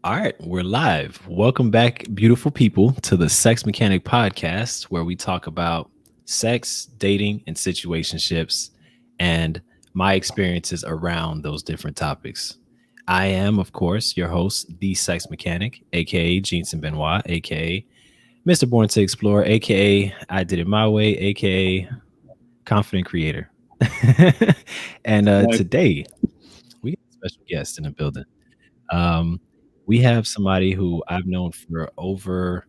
All right, we're live. Welcome back, beautiful people, to the Sex Mechanic Podcast, where we talk about sex, dating, and situationships, and my experiences around those different topics. I am, of course, your host, the Sex Mechanic, aka Jeanson Benoit, aka Mr. Born to Explore, aka I Did It My Way, aka Confident Creator. And Like, today, we got a special guest in the building. Um, we have somebody who I've known for over,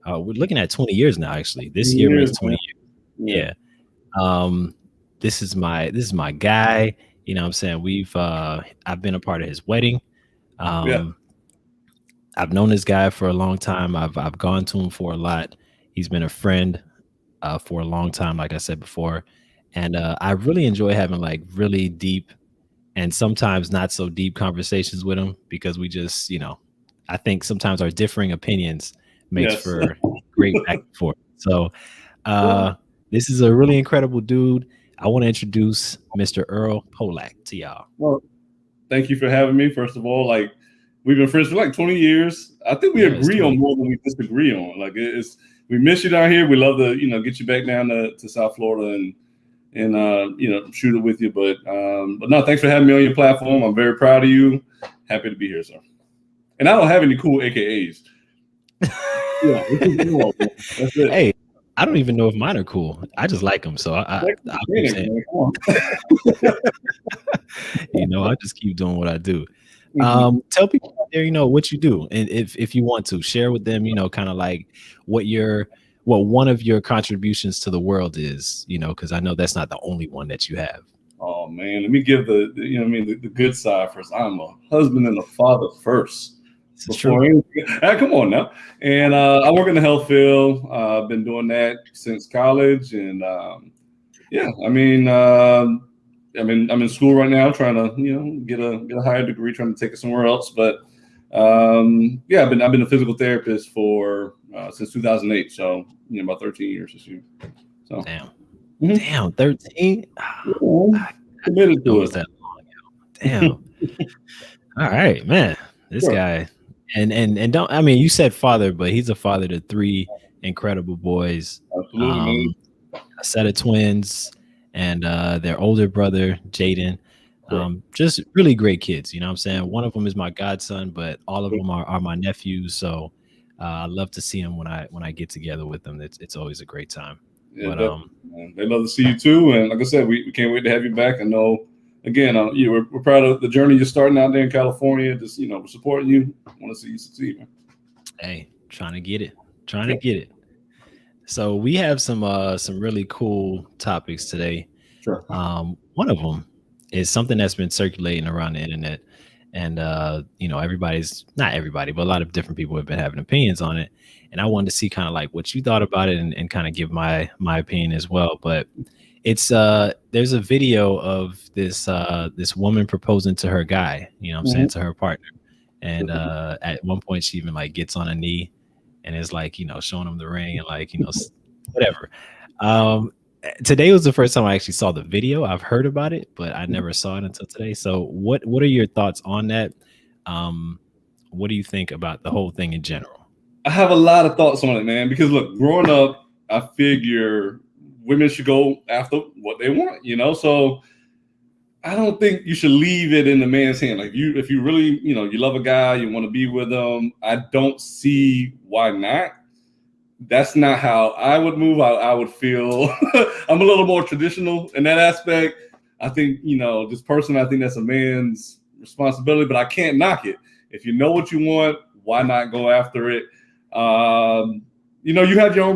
we're looking at 20 years now, actually. This year makes years, 20 man. years. Yeah, Yeah. Um, this is my guy. You know what I'm saying? I've been a part of his wedding. yeah. Um, I've known this guy for a long time. I've gone to him for a lot. He's been a friend for a long time, like I said before. And I really enjoy having like really deep and sometimes not so deep conversations with him because we just, I think sometimes our differing opinions makes Yes. for great back and forth. So Well, uh this is a really incredible dude. I want to introduce Mr. Earl Polak to y'all. well, thank you for having me. First of all, like we've been friends for like 20 years. I think we Yeah, it's agree on 20. more than we disagree on. Like it's we miss you down here. We love to, get you back down to South Florida and shoot it with you. But no, thanks for having me on your platform. I'm very proud of you. Happy to be here, sir. And I don't have any cool AKAs. Yeah, it's just Earl, man. That's it. Hey, I don't even know if mine are cool. I just like them, so Thanks for I'll keep saying it, saying, man. Come on. I just keep doing what I do. Mhm. Tell people out there, what you do, and if you want to share with them, kind of like what your what one of your contributions to the world is, because I know that's not the only one that you have. Oh man, let me give the good side first. I'm a husband and a father first This is before true. anything. Come on now. And I work in the health field. I've been doing that since college, and yeah, I'm in school right now, trying to get a higher degree, trying to take it somewhere else. But yeah, I've been a physical therapist for since 2008, so about 13 years this year. So Damn, mhm. damn, 13. Yeah, I I'm committed didn't know to it was that long. Damn. it. All right, man. This Sure. guy, and don't I mean you said father, but he's a father to three incredible boys. Absolutely, man. Um, a set of twins and their older brother Jaden. Correct. Just really great kids. You know what I'm saying? One of them is my godson, but all of them are my nephews. So I love to see them when I get together with them. It's always a great time. Yeah, But definitely, man. They love to see you too. And like I said, we can't wait to have you back. I know, again, we're proud of the journey you're starting out there in California. Just, we're supporting you. Want to see you succeed, man. hey, trying to get it, trying to Yeah, get it. So we have some really cool topics today. sure. One of them is something that's been circulating around the internet, and everybody's not everybody, but a lot of different people have been having opinions on it. And I wanted to see kind of like what you thought about it, and kind of give my opinion as well. But it's there's a video of this woman proposing to her guy, I'm saying, Mhm. to her partner, and at one point she even like gets on a knee and is like, showing him the ring and like, whatever. Um, Today was the first time I actually saw the video. I've heard about it, but I never saw it until today. So what are your thoughts on that? Um, what do you think about the whole thing in general? I have a lot of thoughts on it, man. Because look, growing up, I figure women should go after what they want, So I don't think you should leave it in the man's hand. Like if you really, you love a guy, you want to be with him. I don't see why not. That's not how I would move. I would feel I'm a little more traditional in that aspect. I think, this person, I think that's a man's responsibility, but I can't knock it. If you know what you want, why not go after it? You have your own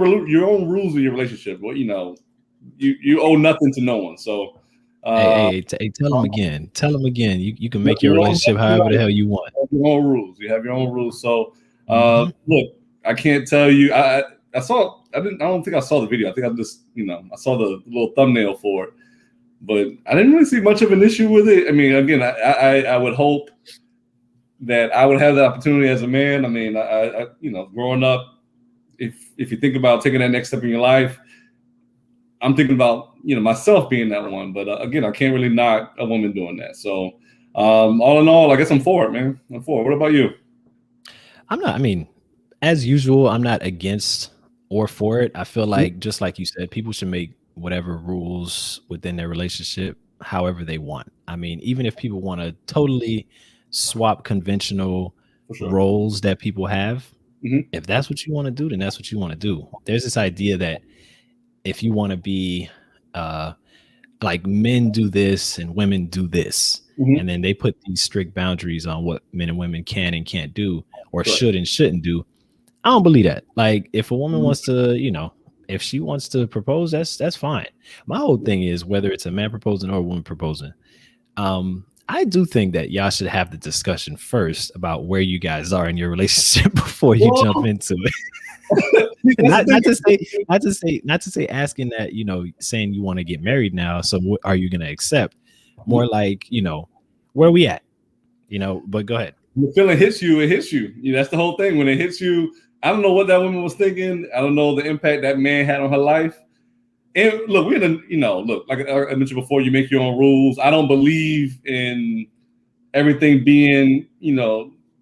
rules in your relationship. Well, you owe nothing to no one. So Hey, uh, hey, tell him again. Tell him again. You can make your your own relationship however the hell you want. your own rules. You have your own rules. So Hmm. look, I can't tell you. I saw. I didn't. I don't think I saw the video. I think I just I saw the little thumbnail for it, but I didn't really see much of an issue with it. I mean, again, I would hope that I would have the opportunity as a man. I mean, growing up, if you think about taking that next step in your life, I'm thinking about myself being that one. But again, I can't really knock a woman doing that. So all in all, I guess I'm for it, man. I'm for it. What about you? I'm not. I mean, as usual, I'm not against or for it. I feel Mhm, like just like you said, people should make whatever rules within their relationship however they want. I mean, even if people want to totally swap conventional for sure. roles that people have, Hmm. if that's what you want to do, then that's what you want to do. There's this idea that if you want to be uh like men do this and women do this, and Hmm. then they put these strict boundaries on what men and women can and can't do or Correct. should and shouldn't do. I don't believe that. Like if a woman Mhm. wants to, if she wants to propose, that's fine. My whole thing is whether it's a man proposing or a woman proposing. I do think that y'all should have the discussion first about where you guys are in your relationship before you jump Well, into it. that's the thing. Not to say asking that, saying you want to get married now. So what are you going to accept? More like, where we at? But go ahead. The feeling hits you, it hits you. That's the whole thing. When it hits you, I don't know what that woman was thinking. I don't know the impact that man had on her life. And look, we're in a, look, like I mentioned before, you make your own rules. I don't believe in everything being,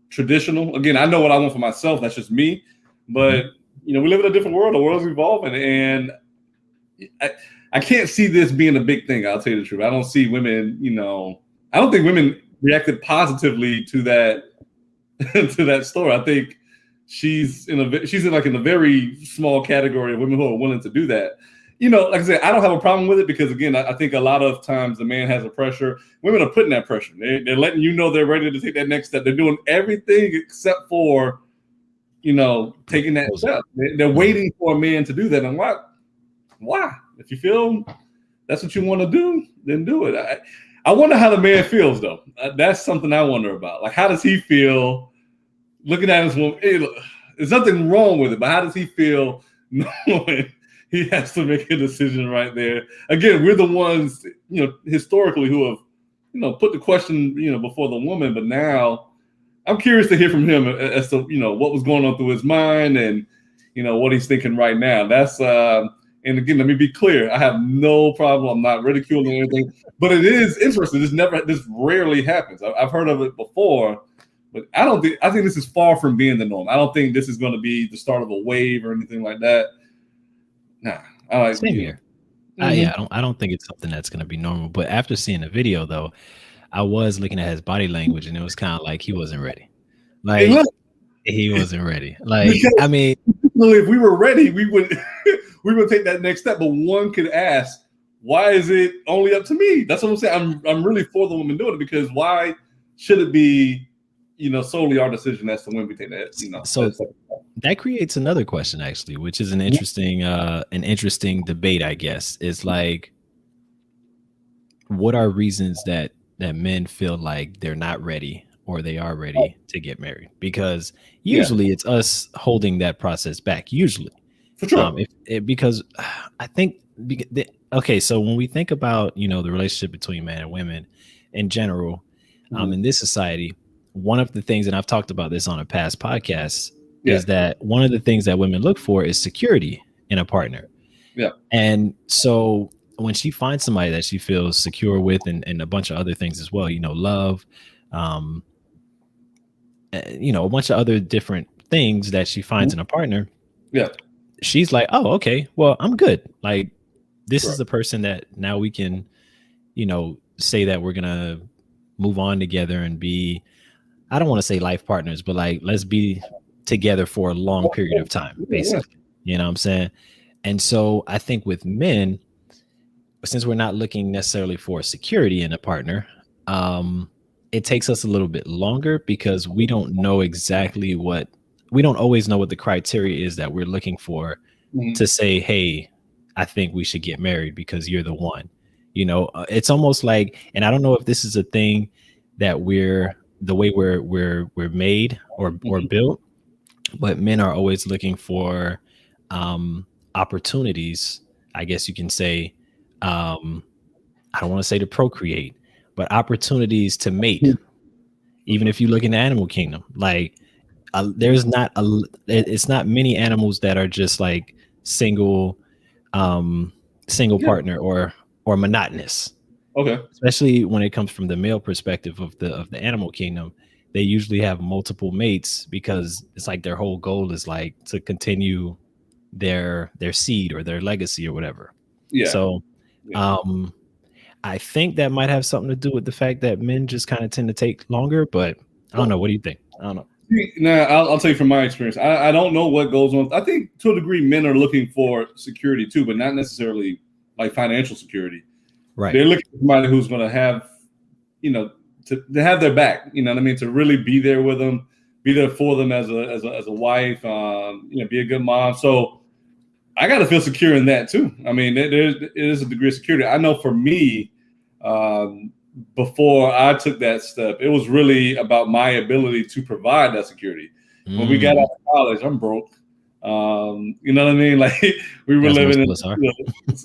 traditional. Again, I know what I want for myself. That's just me. Mhm. But, we live in a different world. The world's evolving. And I, I can't see this being a big thing. I'll tell you the truth. I don't see women, I don't think women reacted positively to that to that story. I think she's in like in a very small category of women who are willing to do that. Like I said, I don't have a problem with it because again, I think a lot of times the man has a pressure. Women are putting that pressure. They're letting you know they're ready to take that next step. They're doing everything except for taking that Proposing. step. They're Mhm. waiting for a man to do that. And why? Why? If you feel that's what you want to do, then do it. I wonder how the man feels though. That's something I wonder about. Like, how does he feel looking at his woman? There's nothing wrong with it, but how does he feel knowing he has to make a decision right there? Again, we're the ones, historically who have, put the question, before the woman. But now, I'm curious to hear from him as to what was going on through his mind and what he's thinking right now. And again, let me be clear. I have no problem. I'm not ridiculing anything, but it is interesting. This rarely happens. I've heard of it before, but I think this is far from being the norm. I don't think this is going to be the start of a wave or anything like that. Nah, I like Same here. Mhm. Yeah, I don't think it's something that's gonna be normal. But after seeing the video though, I was looking at his body language and it was kind of like he wasn't ready. Hey, Like look, he wasn't ready. Like, because I mean, if we were ready, we would we would take that next step. But one could ask, why is it only up to me? That's what I'm saying. I'm really for the woman doing it because why should it be, solely our decision as to when we take that, so that creates another question actually, which is an interesting debate, I guess. Is like, what are reasons that men feel like they're not ready or they are ready to get married? Because yeah, usually it's us holding that process back. Usually, for sure. if it, because I think okay, so when we think about the relationship between men and women in general, Mhm. in this society, one of the things, and I've talked about this on a past podcast, Yeah, is that one of the things that women look for is security in a partner. yeah. And so when she finds somebody that she feels secure with, and a bunch of other things as well, love, um, a bunch of other different things that she finds Mhm. in a partner, Yeah, she's like, oh, okay, well, I'm good. Like, this is correct. the person that now we can, say that we're gonna move on together and be, I don't want to say life partners, but like, let's be together for a long period of time, Yeah, yeah. basically. You know what I'm saying? And so I think with men, since we're not looking necessarily for security in a partner, um, it takes us a little bit longer because we don't always know what the criteria is that we're looking for Mhm. to say, hey, I think we should get married because you're the one. It's almost like, and I don't know if this is a thing that the way we're made or Mhm. built, but men are always looking for opportunities, I guess you can say. Um, I don't want to say to procreate, but opportunities to mate. Mhm. For Even sure. if you look in the animal kingdom, like there's not it's not many animals that are just like single, um, single Yeah. partner or monotonous. Okay. Especially when it comes from the male perspective of the animal kingdom, they usually have multiple mates because it's like their whole goal is like to continue their seed or their legacy or whatever. Yeah. So Yeah. um I think that might have something to do with the fact that men just kind of tend to take longer, but I don't know. What do you think? I don't know. Now, I'll tell you from my experience. I don't know what goes on. I think to a degree, men are looking for security too, but not necessarily like financial security. Right. They're looking for somebody who's going to have, to have their back. You know what I mean? To really be there with them, be there for them as a wife. Be a good mom. So I got to feel secure in that too. I mean, it is a degree of security. I know for me, before I took that step, it was really about my ability to provide that security. When we got out of college, I'm broke. You know what I mean? Like we were living in,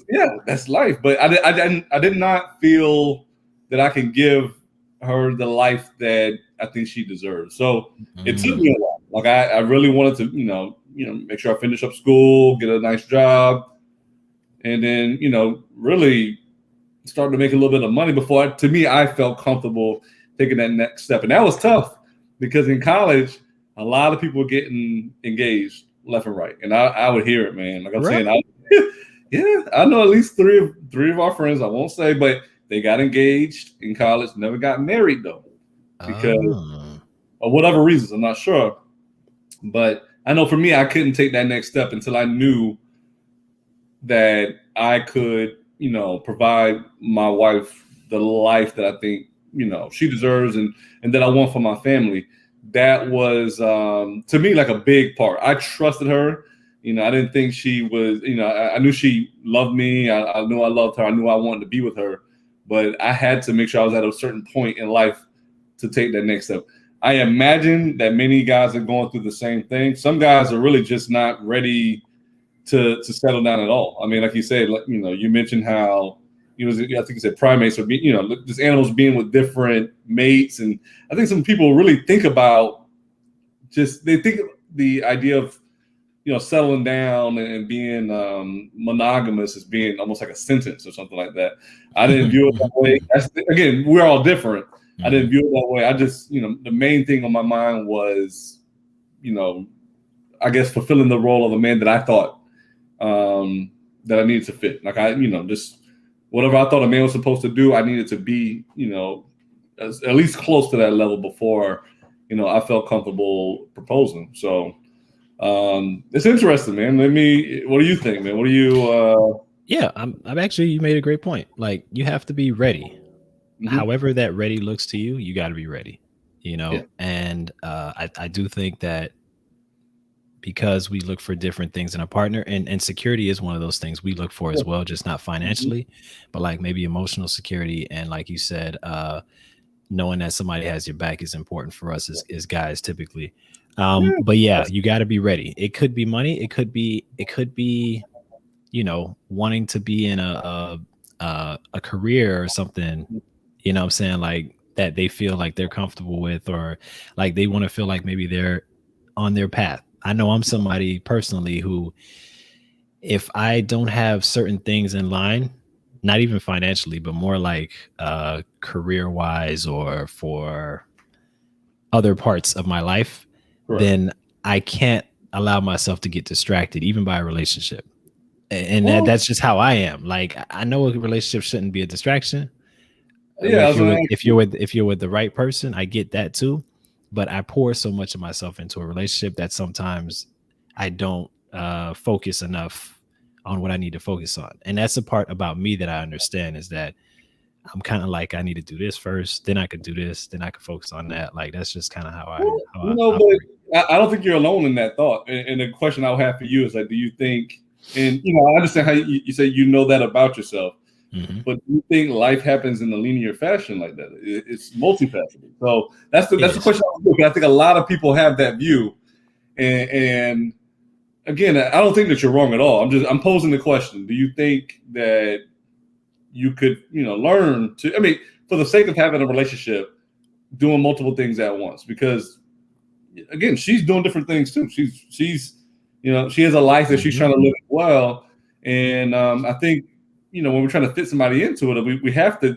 yeah, that's life. But I did not feel that I can give her the life that I think she deserves. So it took me a while. Like I really wanted to, make sure I finish up school, get a nice job, and then, really start to make a little bit of money before, to me, I felt comfortable taking that next step. And that was tough because in college, a lot of people were getting engaged left and right. And I would hear it, man. Like I'm saying, yeah, I know at least three of our friends, I won't say, but they got engaged in college, never got married though, because of whatever reasons, I'm not sure. But I know for me, I couldn't take that next step until I knew that I could, provide my wife the life that I think, she deserves and that I want for my family. That was, to me, like a big part. I trusted her. I didn't think she was, I knew she loved me. I knew I loved her. I knew I wanted to be with her. But I had to make sure I was at a certain point in life to take that next step. I imagine that many guys are going through the same thing. Some guys are really just not ready to settle down at all. I mean, like you said, you mentioned how, I think you said primates are being, just animals being with different mates. And I think some people really think about they think the idea of, settling down and being monogamous as being almost like a sentence or something like that. I didn't view it that way. Again, we're all different. I didn't view it that way. I just, the main thing on my mind was, I guess fulfilling the role of a man that I thought that I needed to fit. Like just whatever I thought a man was supposed to do, I needed to be, at least close to that level before, I felt comfortable proposing. So it's interesting, man. What do you think, man? What do you? Yeah, I'm actually, you made a great point. Like you have to be ready. However that ready looks to you, you got to be ready, Yeah. And I do think that because we look for different things in a partner, and security is one of those things we look for as well, just not financially, but like maybe emotional security. And like you said, knowing that somebody has your back is important for us as guys typically. But yeah, you got to be ready. It could be money. It could be, wanting to be in a career or something, what I'm saying, like that they feel like they're comfortable with, or like they want to feel like maybe they're on their path. I know I'm somebody personally who, if I don't have certain things in line, not even financially, but more like career wise or for other parts of my life, then I can't allow myself to get distracted, even by a relationship. And that's just how I am. Like I know a relationship shouldn't be a distraction. Yeah, if you're with the right person, I get that too. But I pour so much of myself into a relationship that sometimes I don't focus enough on what I need to focus on. And that's the part about me that I understand, is that I'm kind of like, I need to do this first, then I could do this, then I could focus on that. Like that's just kind of how I operate. But I don't think you're alone in that thought. And the question I'll have for you is like, do you think, and I understand how you say that about yourself, but do you think life happens in a linear fashion like that? It's multifaceted. So that's the question. I think a lot of people have that view, and again, I don't think that you're wrong at all. I'm posing the question. Do you think that you could, learn to, for the sake of having a relationship, doing multiple things at once? Because again, she's doing different things too. She's she has a life that she's trying to live well. And I think, when we're trying to fit somebody into it, we have to,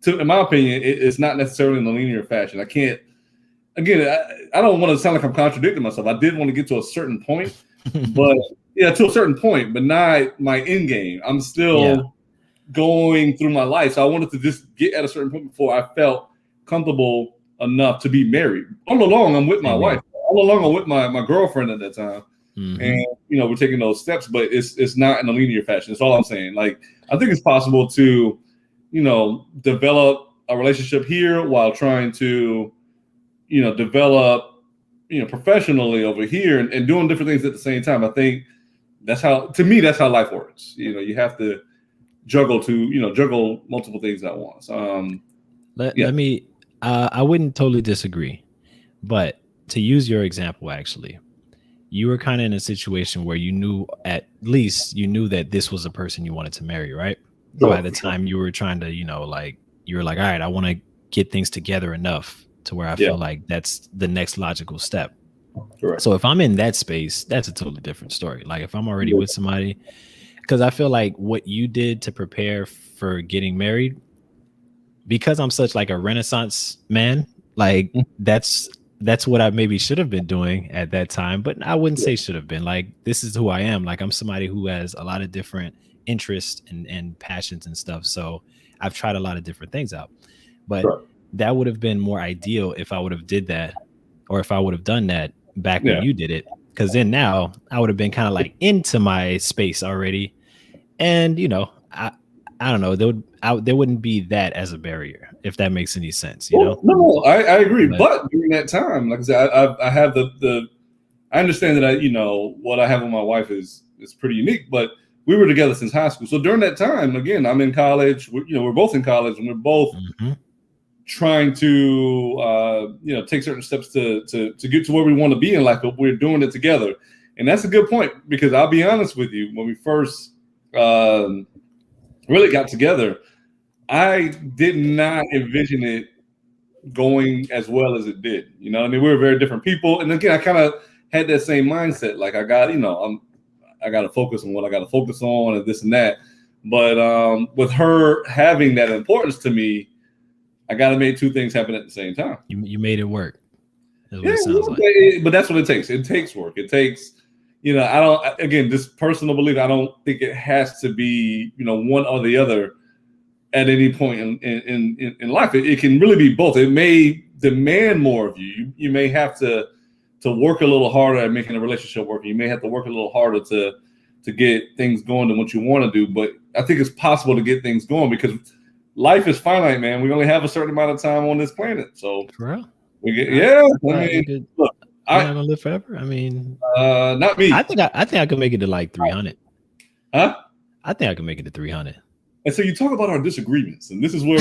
in my opinion, it's not necessarily in a linear fashion. I can't, again, I don't want to sound like I'm contradicting myself. I did want to get to a certain point, but yeah, to a certain point, but not my end game. I'm still going through my life. So I wanted to just get at a certain point before I felt comfortable enough to be married. All along, I'm with my wife. All along, I'm with my girlfriend at that time. And we're taking those steps, but it's not in a linear fashion. That's all I'm saying. Like, I think it's possible to, develop a relationship here while trying to, develop, professionally over here and doing different things at the same time. I think that's how life works. You have to juggle multiple things at once. Let me, I wouldn't totally disagree, but to use your example, actually, you were kind of in a situation where at least you knew that this was a person you wanted to marry, right? Sure, by the time you were trying to, you were like, all right, I want to get things together enough to where I feel like that's the next logical step. Correct. So if I'm in that space, that's a totally different story. Like if I'm already with somebody, because I feel like what you did to prepare for getting married, because I'm such like a Renaissance man, like that's what I maybe should have been doing at that time, but I wouldn't say should have been. Like, this is who I am. Like, I'm somebody who has a lot of different interests and passions and stuff. So I've tried a lot of different things out, but that would have been more ideal if I would have did that, or if I would have done that back when you did it. Because then now I would have been kind of like into my space already. And, I don't know, there wouldn't be that as a barrier, if that makes any sense, No, I agree. But during that time, like I said, I have I understand that what I have with my wife is pretty unique, but we were together since high school. So during that time, again, I'm in college, we're both in college, and we're both trying to, take certain steps to get to where we want to be in life, but we're doing it together. And that's a good point, because I'll be honest with you, when we first, really got together, I did not envision it going as well as it did. I mean, we were very different people. And again, I kind of had that same mindset. Like I got to focus on what I got to focus on and this and that. But with her having that importance to me, I got to make two things happen at the same time. You made it work. That's what it sounds like. But that's what it takes. It takes work. It takes, again, this personal belief, I don't think it has to be, one or the other at any point in life. It can really be both. It may demand more of you. You may have to work a little harder at making a relationship work. You may have to work a little harder to get things going than what you want to do. But I think it's possible to get things going, because life is finite, man. We only have a certain amount of time on this planet. So for real? Look, I'm not gonna live forever. I mean, not me. I think I could make it to like 300. Huh? I think I can make it to 300. And so you talk about our disagreements, and this is where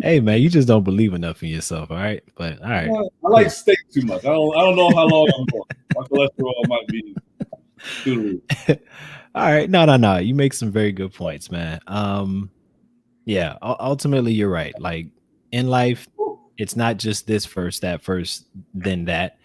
hey man, you just don't believe enough in yourself, all right? But all right. I like steak too much. I don't know how long I'm going. My cholesterol might be too. All right. No. You make some very good points, man. Yeah, ultimately you're right. Like in life, it's not just this first, that first, then that.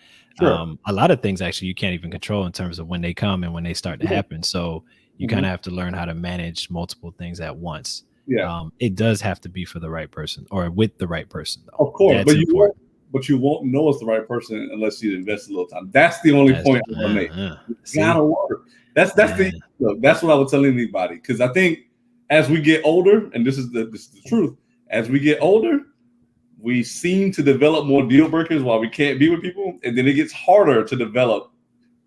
Sure. A lot of things actually you can't even control in terms of when they come and when they start to happen. So you kind of have to learn how to manage multiple things at once. Yeah. It does have to be for the right person, or with the right person, though. Of course, but you won't know it's the right person unless you invest a little time. That's the only point I want to make. It's gotta work. That's what I would tell anybody, because I think as we get older, and this is the truth, as we get older, we seem to develop more deal breakers while we can't be with people, and then it gets harder to develop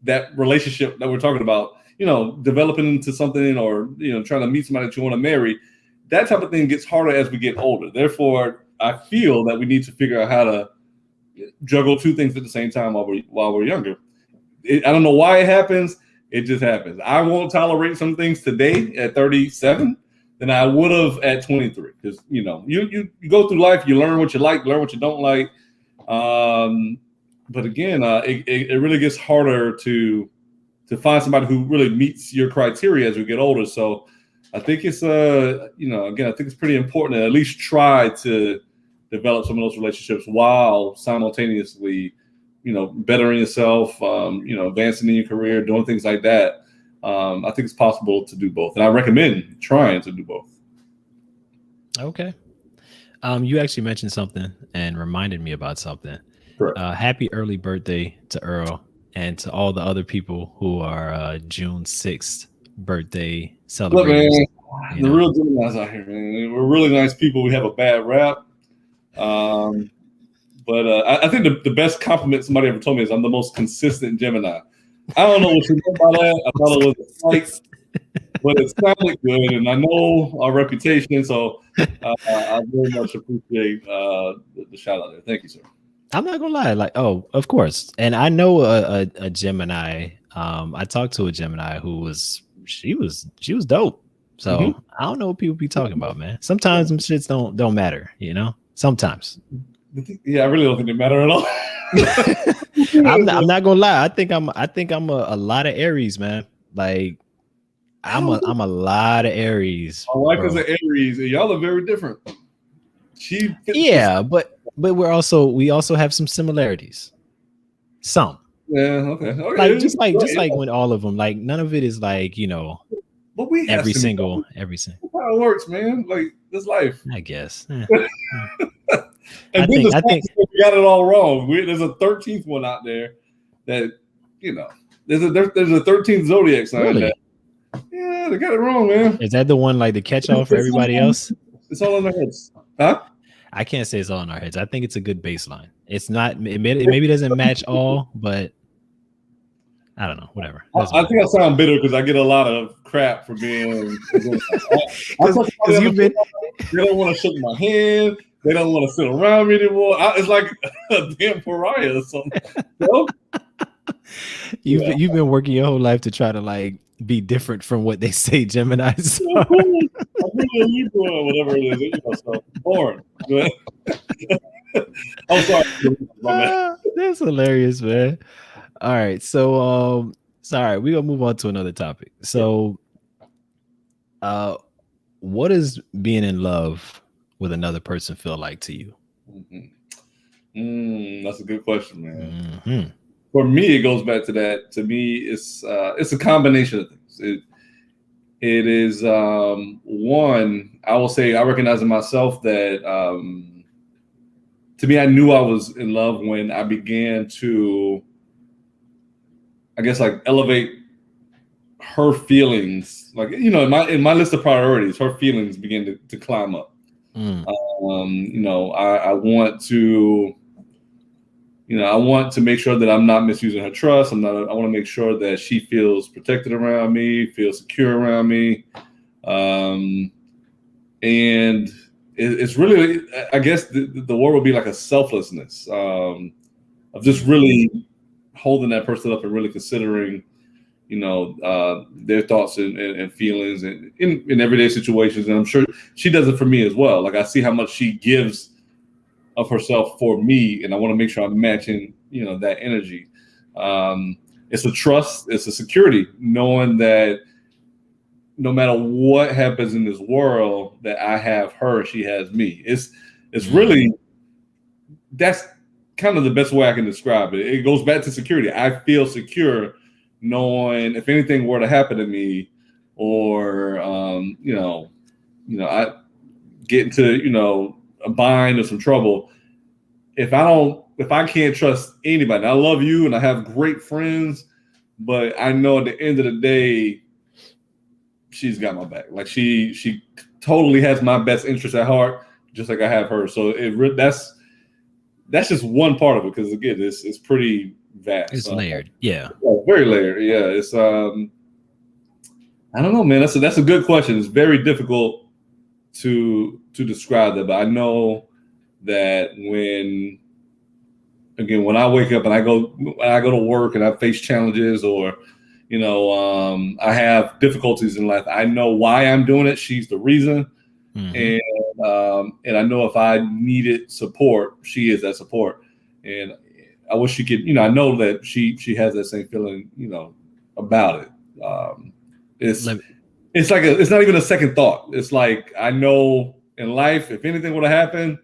that relationship that we're talking about. Developing into something, or trying to meet somebody that you want to marry. That type of thing gets harder as we get older. Therefore, I feel that we need to figure out how to juggle two things at the same time while we're younger. I don't know why it happens. It just happens. I won't tolerate some things today at 37 than I would have at 23. Because, you go through life, you learn what you like, learn what you don't like. But again, it really gets harder to find somebody who really meets your criteria as we get older. So I think it's, again, I think it's pretty important to at least try to develop some of those relationships while simultaneously, bettering yourself, advancing in your career, doing things like that. I think it's possible to do both. And I recommend trying to do both. Okay. You actually mentioned something and reminded me about something. Correct. Happy early birthday to Earl and to all the other people who are June 6th birthday Look, man, celebrators. You the know, real Geminis out here, man. We're really nice people. We have a bad rap. Um, but I think the best compliment somebody ever told me is I'm the most consistent Gemini. I don't know what you meant by that. I thought it was a slight, but it sounded good, and I know our reputation, so I very much appreciate the shout out there. Thank you, sir. I'm not gonna lie, like, oh, of course. And I know a Gemini. I talked to a Gemini who was she was dope. Hmm. So I don't know what people be talking about, man. Sometimes them shits don't matter, you know. Sometimes. Yeah, I really don't think they matter at all. I'm not gonna lie. I think I'm a lot of Aries, man. Like I I'm a don't know. I'm a lot of Aries, My wife is bro. an Aries, and y'all are very different. She fits the Yeah, but we also have some similarities. Some. yeah, okay, Like okay, just like yeah. when all of them, like none of it is like, But we have some. every single. That's how it works, man. Like this life. I guess. Hmm. I And then think the I think scientists say we got it all wrong. There's a 13th one out there that you know. There's a 13th zodiac sign that really, yeah they got it wrong, man. is that the one like the catch all for It's everybody all, else? it's all in their heads, huh? I can't say it's all in our heads. I think it's a good baseline. It's not. It maybe doesn't match all, but I don't know. Whatever. It doesn't I matter. think I sound bitter because I get a lot of crap for being. I Because talk about the you've other been they don't want to shake my hand. They don't want to sit around me anymore. It's like a damn pariah or something. You know? Yeah. you've been working your whole life to try to like be different from what they say Gemini's Yeah, are. cool. I'm really a Libra or whatever it is. So boring. I'm sorry. My bad. That's hilarious, man. All right, so sorry, we're gonna move on to another topic. So, uh, what does being in love with another person feel like to you? Mhm. That's a good question, man. Hmm. For me, it goes back to that. To me, it's a combination of things. It is one. I will say I recognize in myself that to me, I knew I was in love when I began to, I guess, like elevate her feelings. Like in my list of priorities, her feelings begin to climb up. Mm, I want to. I want to make sure that I'm not misusing her trust. I want to make sure that she feels protected around me, feels secure around me, um, and it's really, I guess, the word would be like a selflessness of just mm, really holding that person up and really considering, their thoughts and feelings and in everyday situations. And I'm sure she does it for me as well. Like I see how much she gives of herself for me, and I want to make sure I'm matching, that energy. It's a trust, it's a security, knowing that no matter what happens in this world, that I have her, she has me. It's mm, really that's kind of the best way I can describe it. It goes back to security. I feel secure knowing if anything were to happen to me, or I get into a bind or some trouble. If I can't trust anybody, I love you and I have great friends, but I know at the end of the day, she's got my back. Like she totally has my best interest at heart, just like I have her. So that's just one part of it because again, it's pretty vast. it's layered. Yeah. Very layered. Yeah, it's I don't know, man. That's a good question. It's very difficult to describe that, but I know that when I wake up and I go to work and I face challenges or I have difficulties in life, I know why I'm doing it. She's the reason, Hmm. and I know if I needed support, she is that support. And I wish she could. I know that she has that same feeling. About it. It's Let, it's like it's not even a second thought. It's like I know in life, if anything would have happened,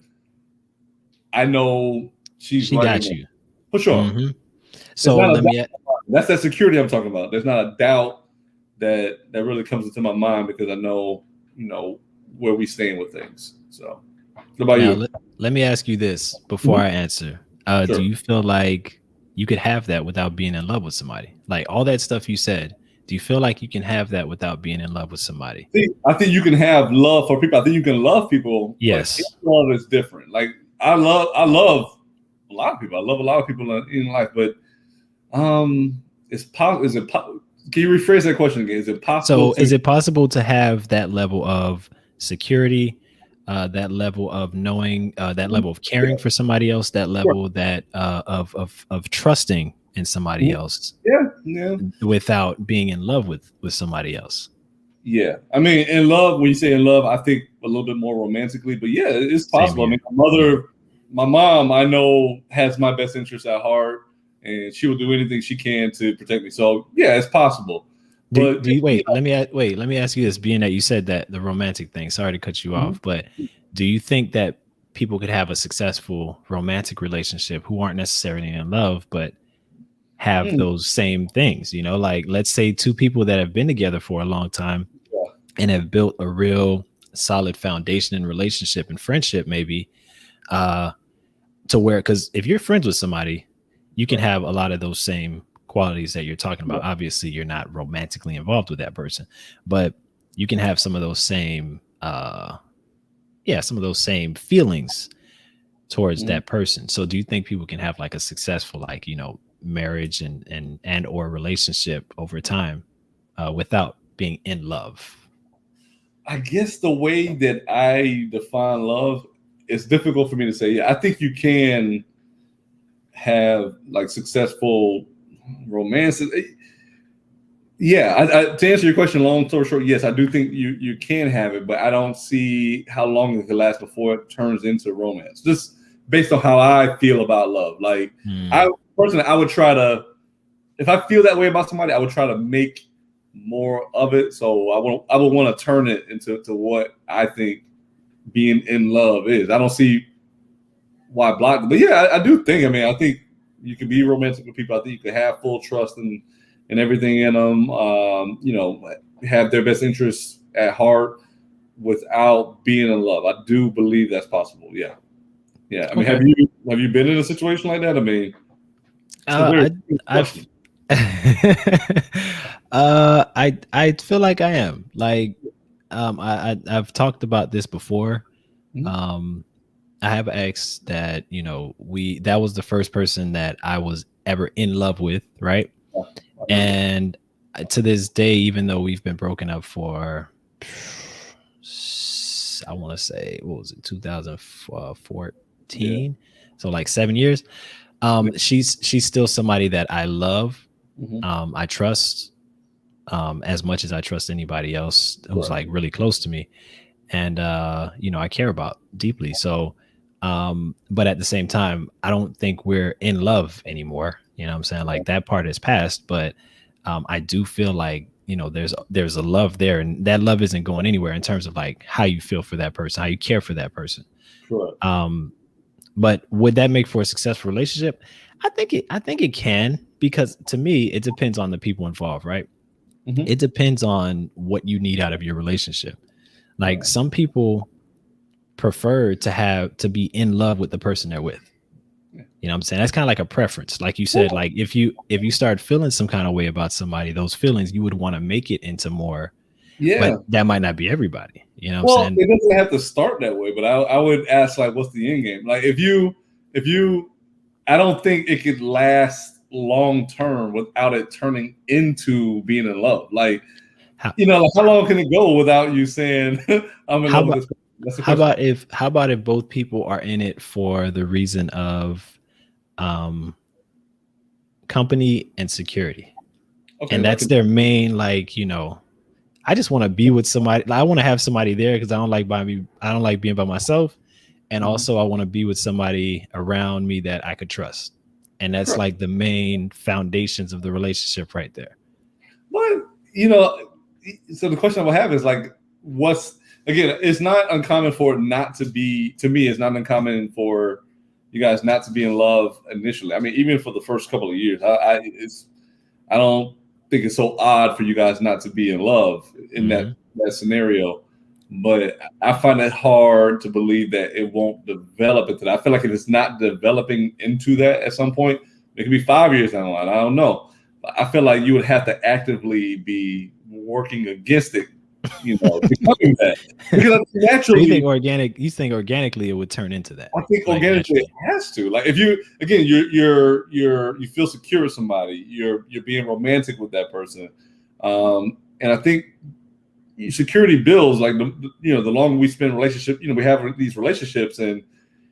I know she's she right got here you. for sure. Hmm. It's So not a let doubt. me. That's that security I'm talking about. There's not a doubt that really comes into my mind because I know where we stand with things. So, what about Now you? let me ask you this before Mhm. I answer. Do Sure. you feel like you could have that without being in love with somebody? Like all that stuff you said, do you feel like you can have that without being in love with somebody? I think you can have love for people. I think you can love people, but in Yes. love is different. Like I love a lot of people. I love a lot of people in life, but it's possible. Is it? Can you rephrase that question again? Is it possible So to? is it possible to have that level of security, that level of knowing, that level of caring Yeah, for somebody else, that sure. level that of trusting in somebody Mhm. else Yeah, yeah, without being in love with somebody else? yeah. I mean, in love, when you say in love, I think a little bit more romantically, but yeah, it's Same possible. I here. mean, my Mhm. mother, my mom, I know has my best interest at heart, and she will do anything she can to protect me. So yeah, it's possible. But Do you wait? Let me ask you this. Being that you said that the romantic thing, sorry to cut you Mhm. off, but do you think that people could have a successful romantic relationship who aren't necessarily in love, but have Mm, those same things? You know, like let's say two people that have been together for a long time yeah. and have built a real solid foundation in relationship and friendship, maybe, uh, to where because if you're friends with somebody, you can Right. have a lot of those same qualities that you're talking Yeah. about. Obviously, you're not romantically involved with that person, but you can have some of those same yeah, some of those same feelings towards Mhm. that person. So do you think people can have like a successful like, marriage and or relationship over time without being in love? I guess the way that I define love, it's difficult for me to say. Yeah, I think you can have like successful romances. Yeah, to answer your question, long story short, yes, I do think you can have it, but I don't see how long it can last before it turns into romance. Just based on how I feel about love. Like I Mm, personally, I would try to, if I feel that way about somebody, I would try to make more of it. So I would want to turn it into what I think being in love is. I don't see why block it, but yeah, I do think. I mean, I think you can be romantic with people. I think you can have full trust and everything in them. Have their best interests at heart without being in love. I do believe that's possible. Yeah, yeah. I mean, okay. have you been in a situation like that? I mean, it's a very I good I've question. I feel like I am. Like I've talked about this before. Mhm. Um I have an ex that, we that was the first person that I was ever in love with, right? Yeah, I remember. And to this day, even though we've been broken up for I want to say what was it, 2014? Yeah. So like 7 years. Yeah. She's still somebody that I love, Mhm. I trust, as much as I trust anybody else who's Right. like really close to me, and I care about deeply. So, but at the same time, I don't think we're in love anymore. You know what I'm saying? Like that part is past, but I do feel like there's a love there, and that love isn't going anywhere in terms of like how you feel for that person, how you care for that person. Correct. Um, but would that make for a successful relationship? I think it can, because to me it depends on the people involved, right? Mhm. It depends on what you need out of your relationship. Like Right. some people prefer to be in love with the person they're with. Yeah. You know what I'm saying? That's kind of like a preference. Like you said, like if you start feeling some kind of way about somebody, those feelings you would want to make it into more, but Yeah. that might not be everybody. You know what I'm Well, saying? it doesn't have to start that way, but I would ask like, what's the end game? Like, if you, I don't think it could last long term without it turning into being in love. Like, How like how long can it go without you saying I'm in how love with about this person? That's the question. how about if both people are in it for the reason of um company and security, Okay, and like, that's their main, like, I just want to be with somebody. I want to have somebody there because I don't like being by myself. And mhm. also I want to be with somebody around me that I could trust. And that's Correct. like the main foundations of the relationship right there. But you know, so the question I would have is like, what's again? It's not uncommon for it not to be. To me, it's not uncommon for you guys not to be in love initially. I mean, even for the first couple of years, I don't think it's so odd for you guys not to be in love in Hmm. that scenario. but I find it hard to believe that it won't develop into that. I feel like if it's not developing into that at some point, it could be 5 years down the line. I don't know. But I feel like you would have to actively be working against it, becoming that. Because naturally, you think organically it would turn into that? I think like, organically naturally. it has to. Like if you you feel secure with somebody, you're being romantic with that person, and I think security builds like the longer we spend relationship. We have these relationships, and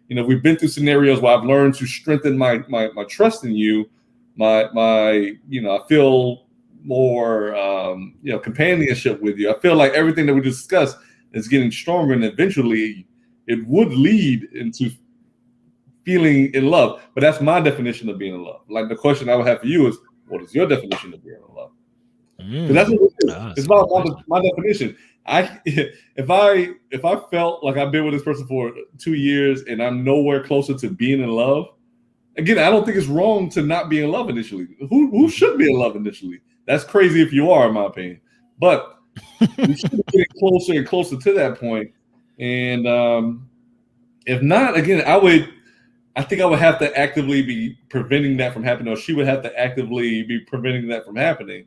we've been through scenarios where I've learned to strengthen my trust in you, my I feel more companionship with you. I feel like everything that we discussed is getting stronger, and eventually it would lead into feeling in love. But that's my definition of being in love. Like the question I would have for you is, what is your definition of being in love? Because that's what it is. It's about my definition. If I felt like I've been with this person for 2 years and I'm nowhere closer to being in love, again, I don't think it's wrong to not be in love initially. Who should be in love initially? That's crazy if you are, in my opinion. But you should be getting closer and closer to that point. And if not, again, I think I would have to actively be preventing that from happening, or she would have to actively be preventing that from happening.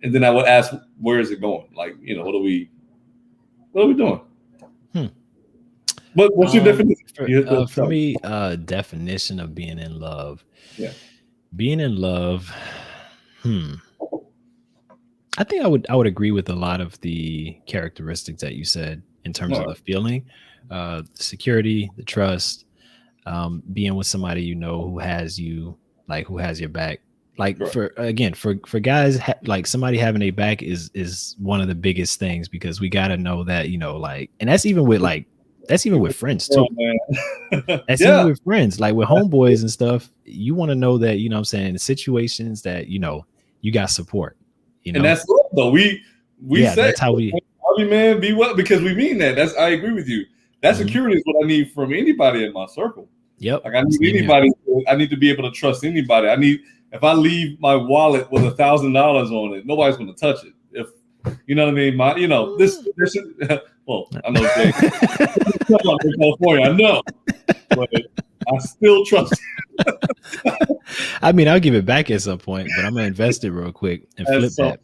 And then I would ask, where is it going? Like, what are we doing? What's your definition? For me, definition of being in love. Yeah. Being in love. I think I would agree with a lot of the characteristics that you said in terms of the feeling, security, the trust, being with somebody who has you, like who has your back. Like for guys, like somebody having a back is one of the biggest things, because we got to know that, and that's even with friends too. That's even with friends, like with homeboys and stuff. You want to know that, what I'm saying, in the situations that, you got support, And that's love, though. We say that's how we man, be well, because we mean that. I agree with you. That security is what I need from anybody in my circle. Yep. Like I need anybody. I need to be able to trust anybody. If I leave my wallet with $1,000 on it, nobody's going to touch it. If you know what I mean, this. Well, I know in California, I know, but I still trust. I mean, I'll give it back at some point, but I'm gonna invest it real quick and flip that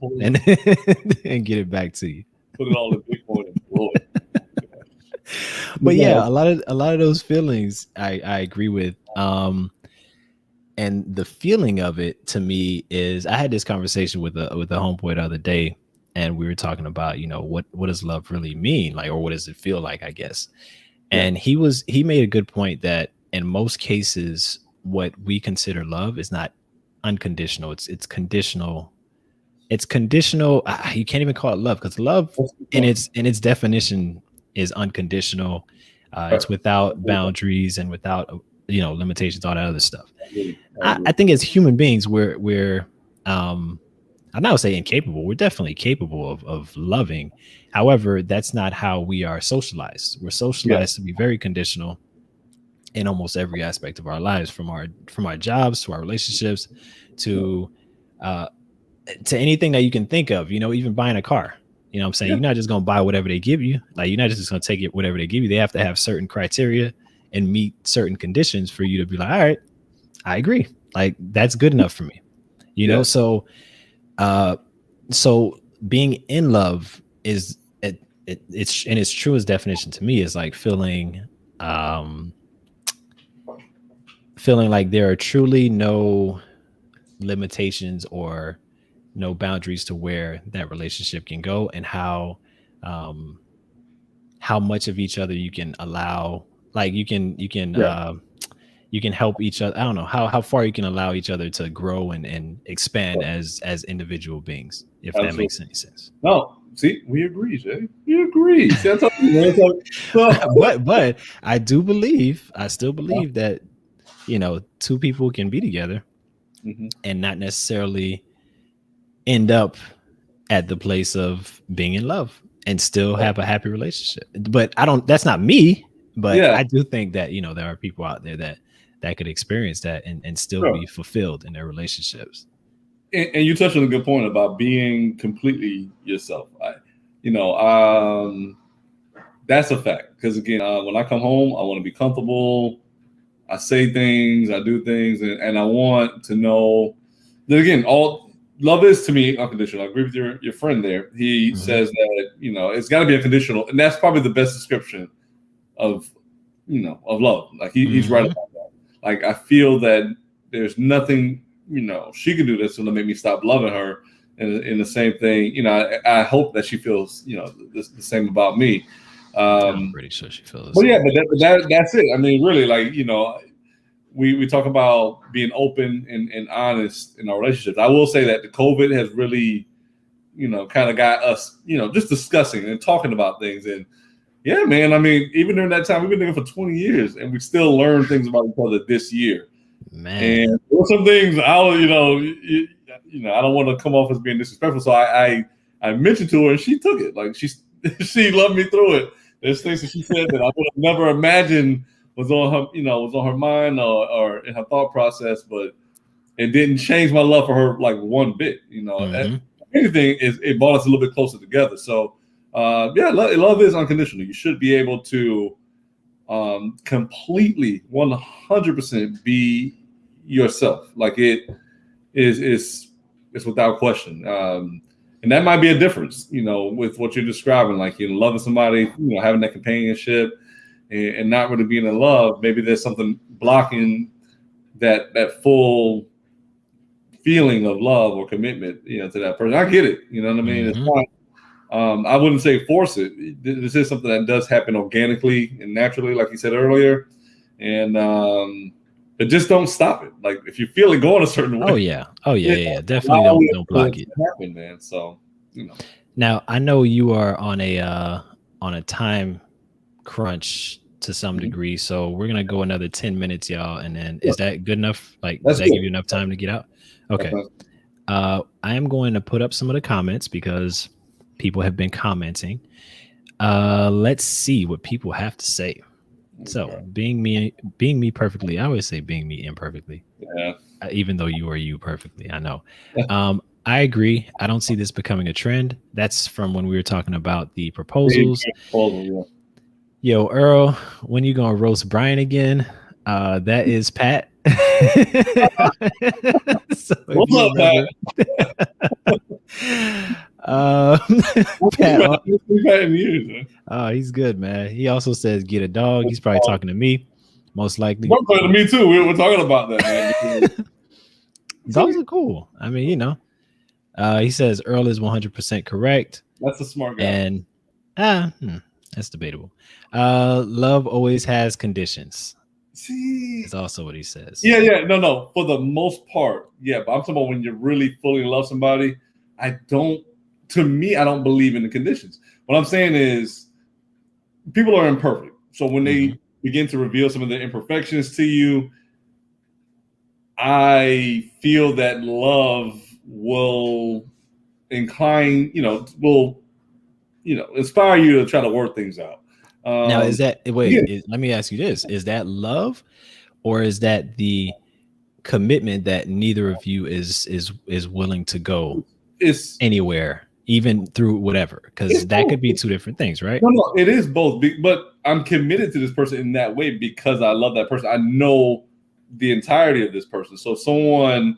and get it back to you. Put it all in Bitcoin and blow it. But yeah, a lot of those feelings I agree with. And the feeling of it to me is, I had this conversation with a homeboy the other day, and we were talking about, what does love really mean? Like, or what does it feel like, I guess. And he made a good point that in most cases, what we consider love is not unconditional. It's conditional. It's conditional. You can't even call it love, because love in its definition is unconditional. It's without boundaries and without limitations, all that other stuff. I think as human beings, we're I'm not saying incapable. We're definitely capable of loving. However, that's not how we are socialized. We're socialized to be very conditional in almost every aspect of our lives, from our jobs to our relationships to anything that you can think of. Even buying a car. What I'm saying? You're not just gonna buy whatever they give you. Like, you're not just gonna take it whatever they give you. They have to have certain criteria and meet certain conditions for you to be like, all right, I agree. Like, that's good enough for me. So being in love is it's in its truest definition to me is like feeling like there are truly no limitations or no boundaries to where that relationship can go, and how much of each other you can allow. Like, you can help each other. I don't know how far you can allow each other to grow and expand as individual beings, if that makes any sense. No, see, we agree, Jay. We agree. See, but I still believe that, two people can be together and not necessarily end up at the place of being in love and still have a happy relationship. But that's not me. But I do think that, there are people out there that could experience that and still be fulfilled in their relationships. And you touched on a good point about being completely yourself. That's a fact. Because again, when I come home, I want to be comfortable. I say things, I do things, and I want to know that again, all love is to me unconditional. I agree with your friend there. He says that, it's got to be unconditional, and that's probably the best description of, of love. Like he's right about that. Like I feel that there's nothing, she can do this to make me stop loving her. And in the same thing, I hope that she feels, the same about me. I'm pretty sure she feels. But yeah, that's it. I mean, really, like, we talk about being open and honest in our relationships. I will say that the COVID has really, kind of got us, just discussing and talking about things. And yeah, man, I mean, even during that time, we've been together for 20 years and we still learn things about each other this year. Man. And there were some things I don't want to come off as being disrespectful. So I mentioned to her and she took it. Like she loved me through it. There's things that she said that I would have never imagined was on her mind or in her thought process, but it didn't change my love for her like one bit. Anything it brought us a little bit closer together. So love is unconditional. You should be able to completely 100% be yourself. Like it is without question. And that might be a difference, with what you're describing, like loving somebody, having that companionship and not really being in love. Maybe there's something blocking that full feeling of love or commitment, to that person. I get it. You know what I mean? It's not, I wouldn't say force it. This is something that does happen organically and naturally, like you said earlier. And but just don't stop it. Like if you feel it going a certain way. Oh yeah. Definitely don't block it. Happen, man. So Now I know you are on a time crunch to some degree, so we're gonna go another 10 minutes, y'all. And then is that good enough? Like, does that give you enough time to get out? Okay. I am going to put up some of the comments because people have been commenting. Let's see what people have to say. So being me perfectly, I always say being me imperfectly. Yeah. Even though you are you perfectly, I know. I agree. I don't see this becoming a trend. That's from when we were talking about the proposals. Yo, Earl, when you gonna roast Brian again? That is Pat. So what's up, Pat? He's good, man. He also says get a dog. He's probably talking to me, most likely. To me too. We're talking about that, man. Dogs are cool. I mean, he says Earl is 100% correct. That's a smart guy. And that's debatable. Love always has conditions. See, it's also what he says. Yeah. No. For the most part, yeah. But I'm talking about when you're really fully in love somebody. I don't believe in the conditions. What I'm saying is people are imperfect. So when they begin to reveal some of their imperfections to you, I feel that love will inspire you to try to work things out. Now, is that let me ask you this: is that love, or is that the commitment that neither of you is willing to go anywhere, even through whatever? Because that could be two different things, right? No, it is both. But I'm committed to this person in that way because I love that person. I know the entirety of this person. So if someone,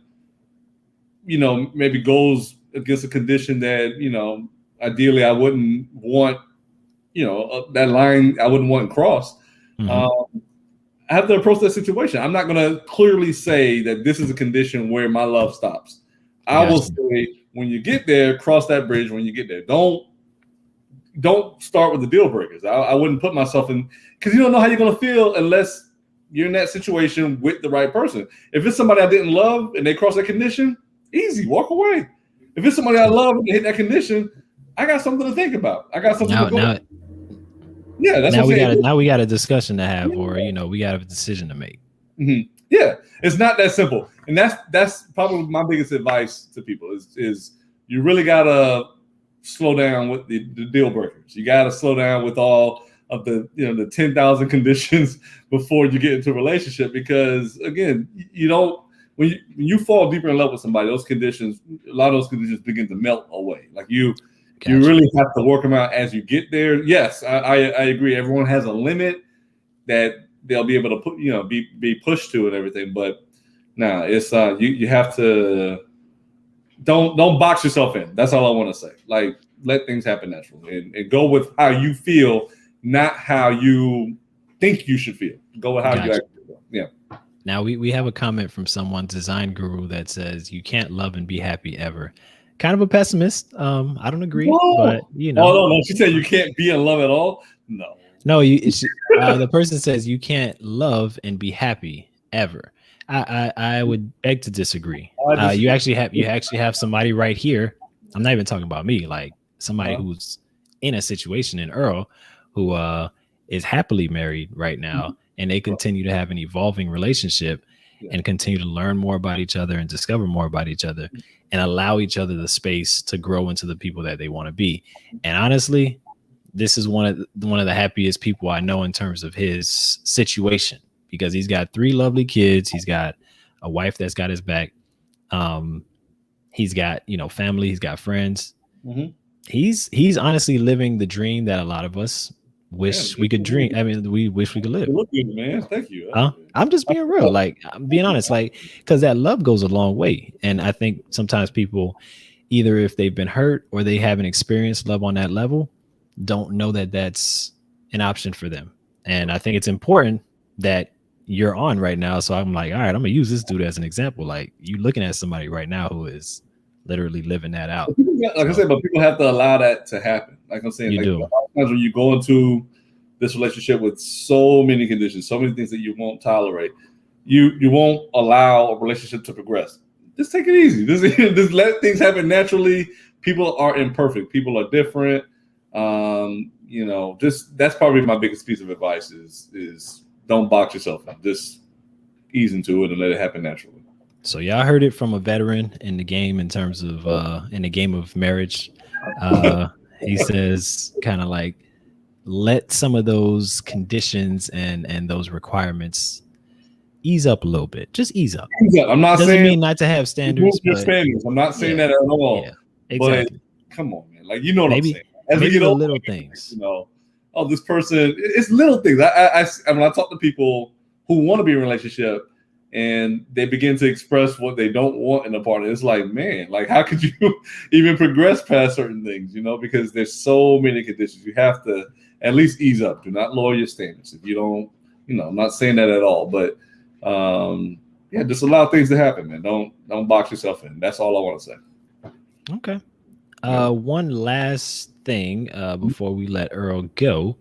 maybe goes against a condition that, ideally I wouldn't want, that line I wouldn't want crossed. I have to approach that situation. I'm not going to clearly say that this is a condition where my love stops. I will say when you get there, cross that bridge when you get there. Don't start with the deal breakers. I wouldn't put myself in, because you don't know how you're going to feel unless you're in that situation with the right person. If it's somebody I didn't love and they cross that condition, easy, walk away. If it's somebody I love and they hit that condition, I got something to think about. I got something to go. Yeah, that's now we got a discussion to have, or we got a decision to make. Yeah, it's not that simple, and that's probably my biggest advice to people is you really gotta slow down with the deal breakers. You gotta slow down with all of the the 10,000 conditions before you get into a relationship, because again, when you fall deeper in love with somebody, a lot of those conditions begin to melt away. Like You Gotcha. really have to work them out as you get there. Yes, I agree. Everyone has a limit that they'll be able to put, be pushed to and everything. But now it's you have to don't box yourself in. That's all I want to say. Like, let things happen naturally and go with how you feel, not how you think you should feel. Go with how you actually feel. Yeah. Now we have a comment from someone, design guru, that says you can't love and be happy ever. Kind of a pessimist. I don't agree, but Oh no. She said you can't be in love at all. No. No, the person says you can't love and be happy ever. I would beg to disagree. You actually have somebody right here. I'm not even talking about me. Like somebody who's in a situation in Earl who is happily married right now, and they continue to have an evolving relationship and continue to learn more about each other and discover more about each other and allow each other the space to grow into the people that they want to be. And honestly, this is one of the happiest people I know in terms of his situation, because he's got 3 lovely kids. He's got a wife that's got his back. He's got, family. He's got friends. Mm-hmm. He's honestly living the dream that a lot of us wish we could dream. I mean, we wish we could live. Look good, man. Thank you. I'm just being real. Like, I'm being honest. Like, because that love goes a long way. And I think sometimes people, either if they've been hurt or they haven't experienced love on that level, don't know that that's an option for them. And I think it's important that you're on right now. So I'm like, all right, I'm gonna use this dude as an example. Like, you looking at somebody right now who is literally living that out. Like I said, but people have to allow that to happen. Like I'm saying, You do. A lot of times when you go into this relationship with so many conditions, so many things that you won't tolerate, you won't allow a relationship to progress. Just take it easy. Just let things happen naturally. People are imperfect. People are different. Just that's probably my biggest piece of advice is don't box yourself in. Just ease into it and let it happen naturally. So y'all heard it from a veteran in the game in terms of in the game of marriage. He says kind of like, let some of those conditions and those requirements ease up a little bit. Just ease up. I'm not Doesn't saying mean not to have standards. I'm not saying that at all. Yeah, exactly. But come on, man. Like, what I'm saying. As maybe we get older, little things. This person. It's little things. I when I talk to people who want to be in a relationship and they begin to express what they don't want in a partner, it's like, man, like, how could you even progress past certain things? Because there's so many conditions. You have to at least ease up. Do not lower your standards. If you don't, I'm not saying that at all, but just allow things to happen, man. Don't box yourself in. That's all I want to say. Okay. One last thing before we let Earl go.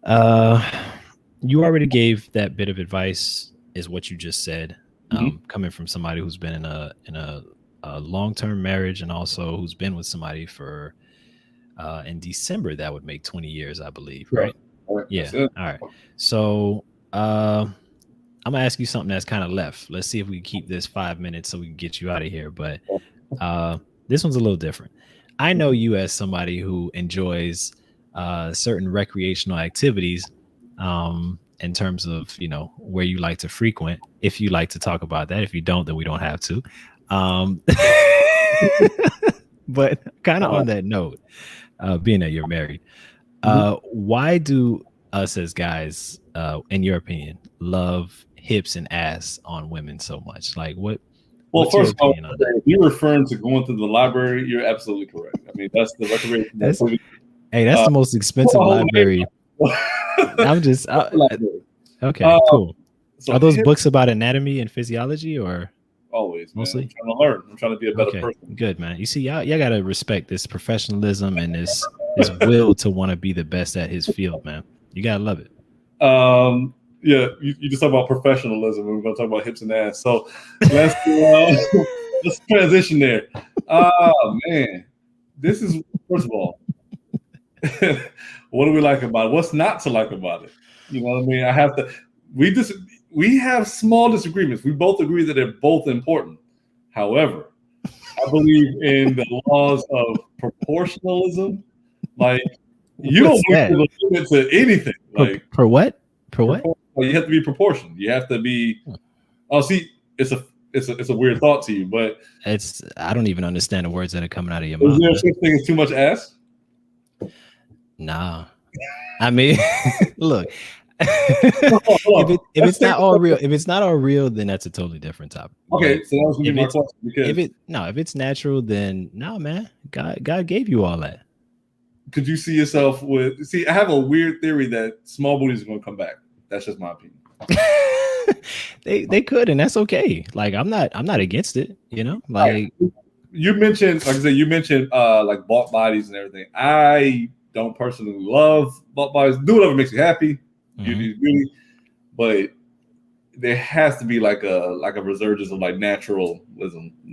You already gave that bit of advice, is what you just said, coming from somebody who's been in a long-term marriage and also who's been with somebody for in December that would make 20 years, I believe, right? Yeah. All right. So I'm gonna ask you something that's kind of left. Let's see if we can keep this 5 minutes so we can get you out of here. But this one's a little different. I know you as somebody who enjoys certain recreational activities in terms of, where you like to frequent, if you like to talk about that. If you don't, then we don't have to. But kind of on that note, being that you're married, why do us as guys, in your opinion, love hips and ass on women so much? Like, what? Well, first of all, if you're referring to going to the library, you're absolutely correct. I mean, that's the recreation. That's the most expensive library. I'm just okay, cool. So are those books about anatomy and physiology, or always, man, mostly? I'm trying to learn. I'm trying to be a better person. Good, man. You see, y'all gotta respect this professionalism and this will to want to be the best at his field, man. You gotta love it. Yeah, you just talk about professionalism, and we're gonna talk about hips and ass. So let's transition there. Man, this is, first of all, what do we like about it? What's not to like about it? You know what I mean? We have small disagreements. We both agree that they're both important. However, I believe in the laws of proportionalism. Like, you don't believe in limit to anything. Like, for what? For what? You have to be proportioned. You have to be. Oh, see, it's it's a weird thought to you, but I don't even understand the words that are coming out of your is mouth, there man. such thing as too much ass? Nah. I mean, look, Hold on. if Let's it's take not all real, if it's not all real, then that's a totally different topic. okay, But so that was gonna if be my it's question because if it's natural, then no, man. God gave you all that. could you see yourself with? See, I have a weird theory that small booties are gonna come back. That's just my opinion. They could, and that's okay. Like I'm not against it, you know? Like You mentioned, like I said, you mentioned like bulk bodies and everything. I don't personally love bulk bodies. Do whatever makes you happy. Beauty is beauty, but there has to be like a resurgence of like naturalism,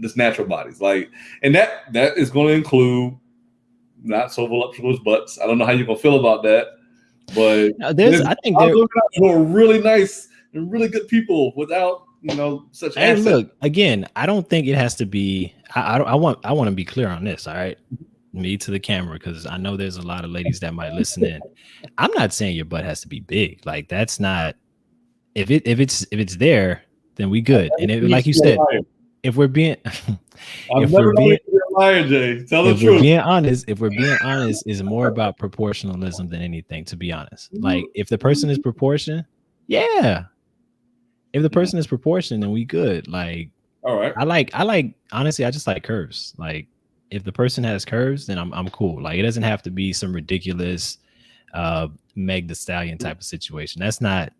this natural bodies, like, and that is going to include not so voluptuous butts. I don't know how you're gonna feel about that, but I think there are really nice and really good people without such hey, assets. look, again, I don't think it has to be I want to be clear on this, all right? Me to the camera, because I know there's a lot of ladies that might listen in. I'm not saying your butt has to be big. Like that's not if it's there, then we good. And it, like you said, if we're being I've never known you to be a liar, Jay. Tell the truth. If we're being honest, is more about proportionalism than anything, to be honest. Like if the person is proportion, yeah. If the person is proportion, then we good. Like all right. I like honestly, I just like curves. Like if the person has curves, then I'm cool. Like it doesn't have to be some ridiculous Meg the Stallion type of situation. That's not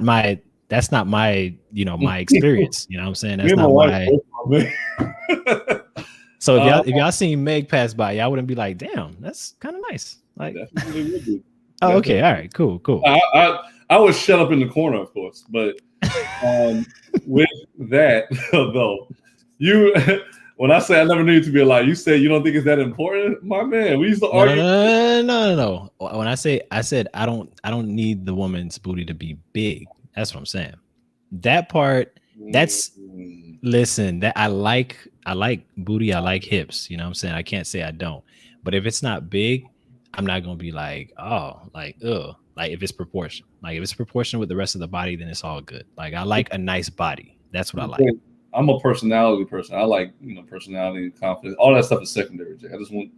my my experience. You know what I'm saying? That's not my So if y'all seen Meg pass by, y'all wouldn't be like, damn, that's kind of nice. Like oh, okay, all right, cool. I was shut up in the corner, of course, but with that though, you when I say I never knew you to be a liar, you say you don't think it's that important, my man. We used to argue. No. When I said I don't need the woman's booty to be big. That's what I'm saying. That part, listen, that I like booty, I like hips. You know what I'm saying? I can't say I don't. But if it's not big, I'm not gonna be like, oh, like, ugh. Like if it's proportion. Like if it's proportion with the rest of the body, then it's all good. Like I like a nice body. That's what I like. I'm a personality person. I like, personality and confidence. All that stuff is secondary, Jay.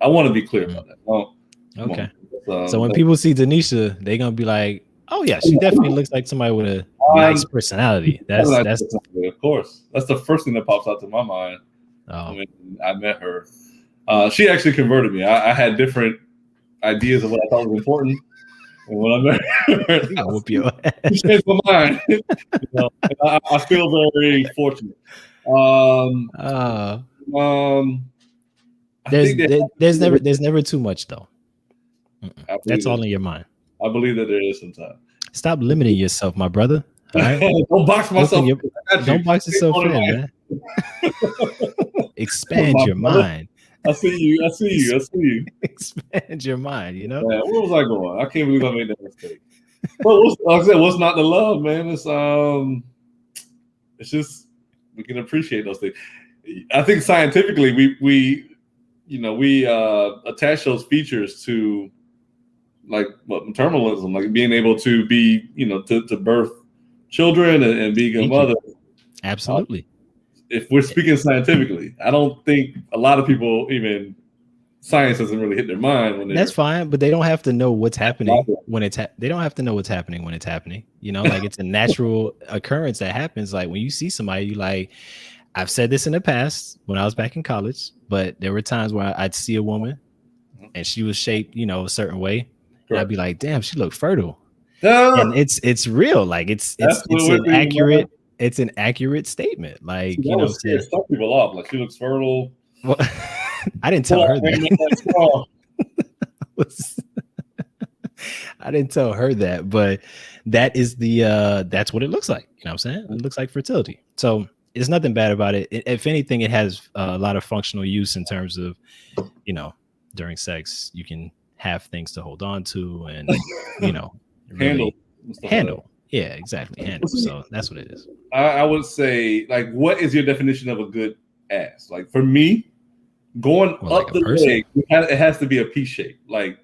I want to be clear about that. Oh, okay. So when people see Denisha, they're gonna be like, oh yeah, she definitely looks like somebody with a nice personality. That's of course. That's the first thing that pops out to my mind when I met her. She actually converted me. I had different ideas of what I thought was important. And when I met her, I whoop your ass. She changed my mind. I feel very fortunate. There's never too much though. That's all in your mind. I believe that there is sometimes. Stop limiting yourself, my brother. All right? Don't box myself. Don't box yourself in, man. Expand your mind. I see you. Expand your mind, you know? Man, where was I going? I can't believe I made that mistake. But like I said, what's not to love, man? It's just we can appreciate those things. I think scientifically we attach those features to like terminalism, like being able to be, to birth children and being a mother. Absolutely. If we're speaking scientifically, I don't think a lot of people, even science doesn't really hit their mind when that's fine, but they don't have to know what's happening when they don't have to know what's happening when it's happening. Like it's a natural occurrence that happens. Like when you see somebody, you like, I've said this in the past when I was back in college, but there were times where I'd see a woman and she was shaped, a certain way. And I'd be like, damn, she looked fertile. And it's real. Like it's an accurate statement. Like, some people off. Like she looks fertile. Well, I didn't tell her that. I didn't tell her that, but that is that's what it looks like. You know what I'm saying? It looks like fertility. So there's nothing bad about it. If anything, it has a lot of functional use in terms of, during sex, you can have things to hold on to and, really handle. Yeah, exactly. Handle. So that's what it is. I would say, like, what is your definition of a good ass? Like for me, going up like the leg, it has to be a P shape. Like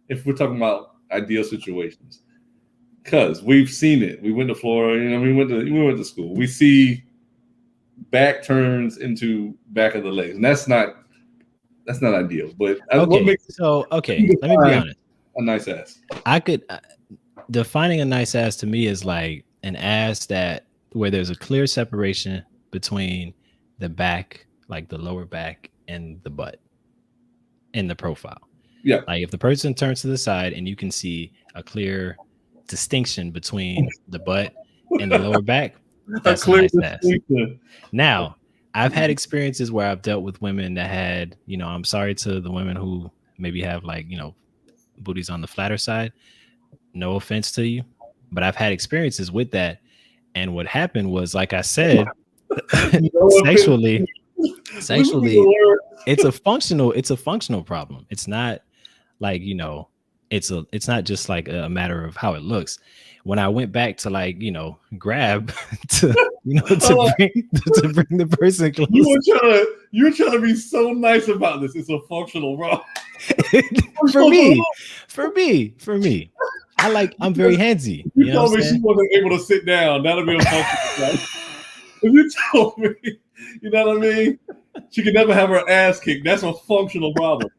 if we're talking about ideal situations, because we've seen it. We went to Florida. We went to school. We see back turns into back of the legs, and that's not ideal. But Okay, what makes let me be honest. a nice ass? I could defining a nice ass to me is like an ass that where there's a clear separation between the back, like the lower back, and the butt in the profile. Yeah. Like if the person turns to the side and you can see a clear distinction between the butt and the lower back, that's a nice ass. Now, I've had experiences where I've dealt with women that had, you know, I'm sorry to the women who maybe have like, you know, booties on the flatter side. No offense to you, but I've had experiences with that. And what happened was, like I said, sexually, it's a functional problem. It's not like, you know, it's not just like a matter of how it looks. When I went back to like, you know, grab to, you know, to bring the person close. You were trying to be so nice about this. It's a functional problem. For me. I'm very handsy. You told me she wasn't able to sit down. That'll be a functional problem. If you told me, you know what I mean? She could never have her ass kicked. That's a functional problem.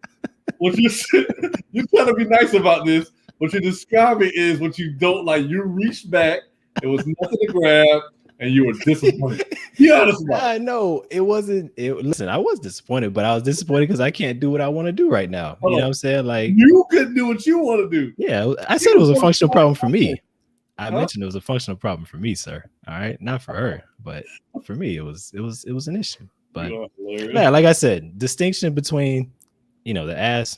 What you're trying to be nice about this. What you're describing is what you don't like. You reached back. It was nothing to grab, and you were disappointed. Be honest about it. I know it wasn't. Listen, I was disappointed, but I was disappointed because I can't do what I want to do right now. You know what I'm saying? Like you couldn't do what you want to do. Yeah, I said it was a functional problem for me. I mentioned it was a functional problem for me, sir. All right, not for her, but for me, it was an issue. But yeah, like I said, distinction between, you know, the ass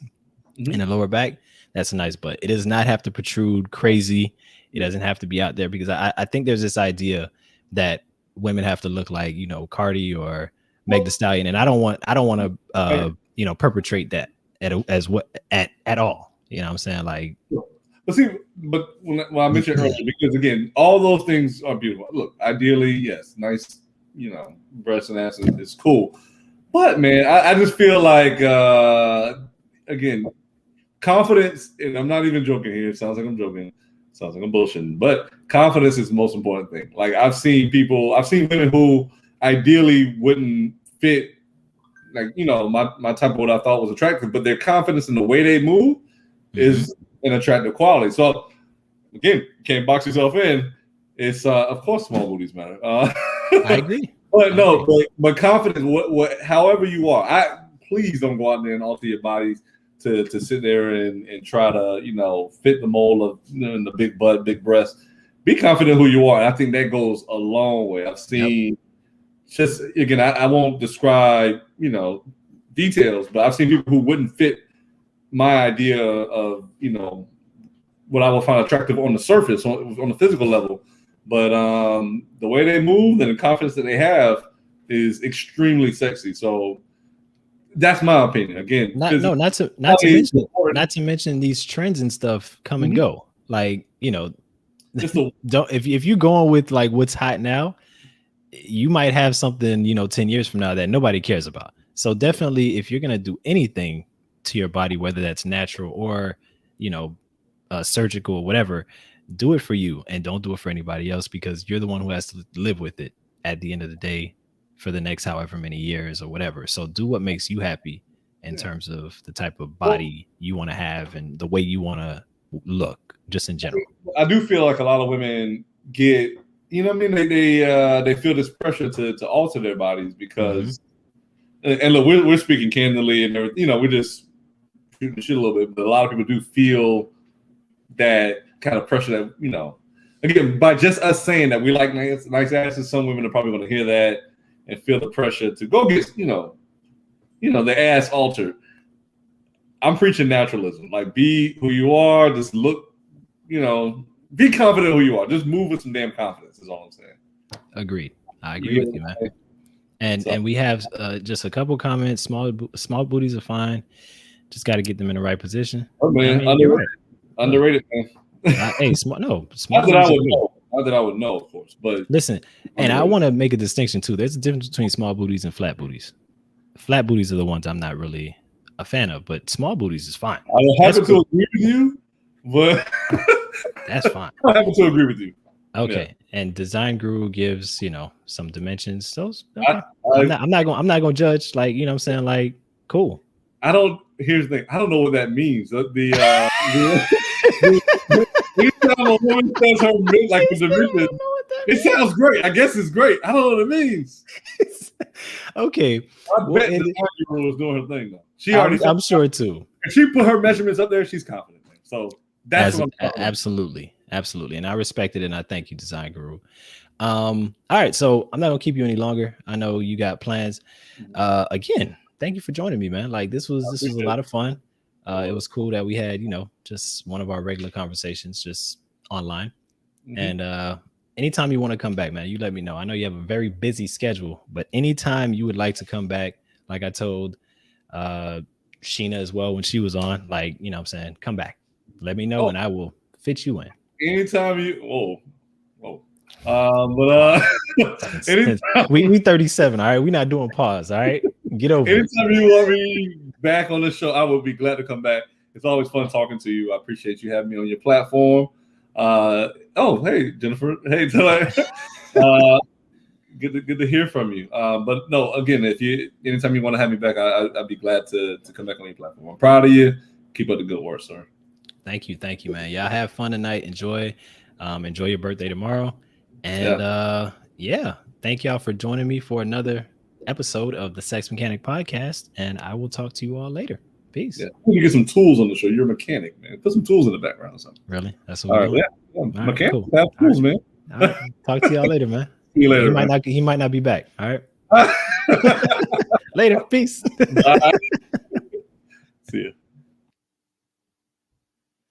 and the lower back. That's a nice butt. It does not have to protrude crazy. It doesn't have to be out there because I think there's this idea that women have to look like, you know, Cardi or Meg Thee Stallion, and I don't want to you know, perpetrate that at all. You know what I'm saying? Like, but when I mentioned earlier, because again, all those things are beautiful. Look, ideally, yes, nice, you know, breasts and ass is cool. But man, I just feel like again, confidence, and I'm not even joking here. It sounds like I'm joking. It sounds like I'm bullshitting. But confidence is the most important thing. Like I've seen women who ideally wouldn't fit, like, you know, my type of what I thought was attractive, but their confidence in the way they move is an attractive quality. So again, you can't box yourself in. It's of course small booties matter. I agree. But confidence, what however you are, please don't go out there and alter your bodies to sit there and try to, you know, fit the mold of, you know, the big butt, big breast. Be confident who you are. And I think that goes a long way. I've seen just, again, I won't describe, you know, details, but I've seen people who wouldn't fit my idea of, you know, what I would find attractive on the surface, on the physical level. But the way they move and the confidence that they have is extremely sexy. So that's my opinion. Again, not to mention these trends and stuff come and go. Like, you know, if you're going with like what's hot now, you might have something, you know, 10 years from now that nobody cares about. So definitely, if you're gonna do anything to your body, whether that's natural or, you know, surgical or whatever, do it for you and don't do it for anybody else, because you're the one who has to live with it at the end of the day for the next however many years or whatever. So do what makes you happy in terms of the type of body you want to have and the way you want to look, just in general. I do feel like a lot of women get, you know what I mean? They feel this pressure to alter their bodies because, and look, we're speaking candidly and everything, you know, we're just shooting the shit a little bit, but a lot of people do feel that kind of pressure that, you know, again, by just us saying that we like nice asses, some women are probably going to hear that and feel the pressure to go get, you know, the ass altered. I'm preaching naturalism. Like, be who you are. Just look, you know, be confident who you are. Just move with some damn confidence is all I'm saying. Agreed. I agree with you, man. And we have just a couple comments. Small booties are fine. Just got to get them in the right position. Oh man, I mean, underrated, man. Hey, small. Not that I would know, of course. But listen, and I want to make a distinction too. There's a difference between small booties and flat booties. Flat booties are the ones I'm not really a fan of, but small booties is fine. I happen to agree with you, but that's fine. I happen to agree with you. Okay. And Design Guru gives, some dimensions. Those okay. I'm I'm not gonna judge, like, you know what I'm saying? Like, cool. Here's the thing. I don't know what that means. Anytime a woman says her like the dimension, it sounds great. I guess it's great. I don't know what it means. Okay. I bet the Guru was doing her thing though. She already. I'm sure too. If she put her measurements up there, she's confident. Man. So that's what I'm absolutely. And I respect it, and I thank you, Design Guru. All right, so I'm not gonna keep you any longer. I know you got plans. Again, thank you for joining me, man. Like this was a lot of fun. It was cool that we had, just one of our regular conversations just online. And anytime you want to come back, man, you let me know. I know you have a very busy schedule, but anytime you would like to come back, like I told Sheena as well when she was on, like, you know what I'm saying, come back. Let me know and I will fit you in. Anytime you we 37, all right. We're not doing pause, all right. Get over anytime you want me back on the show, I would be glad to come back. It's always fun talking to you. I appreciate you having me on your platform. Hey Jennifer. Hey, good to hear from you. But no, again, anytime you want to have me back, I'd be glad to come back on your platform. I'm proud of you. Keep up the good work, sir. Thank you, man. Y'all have fun tonight. Enjoy your birthday tomorrow. And thank y'all for joining me for another episode of the Sex Mechanic Podcast. And I will talk to you all later. Peace. Yeah, you get some tools on the show. You're a mechanic, man. Put some tools in the background or something. Really? That's what we're doing? Yeah. Mechanic cool. Have tools, man. All right. Talk to y'all later, man. See you later. He might not be back. All right. Later. Peace. Bye. See ya.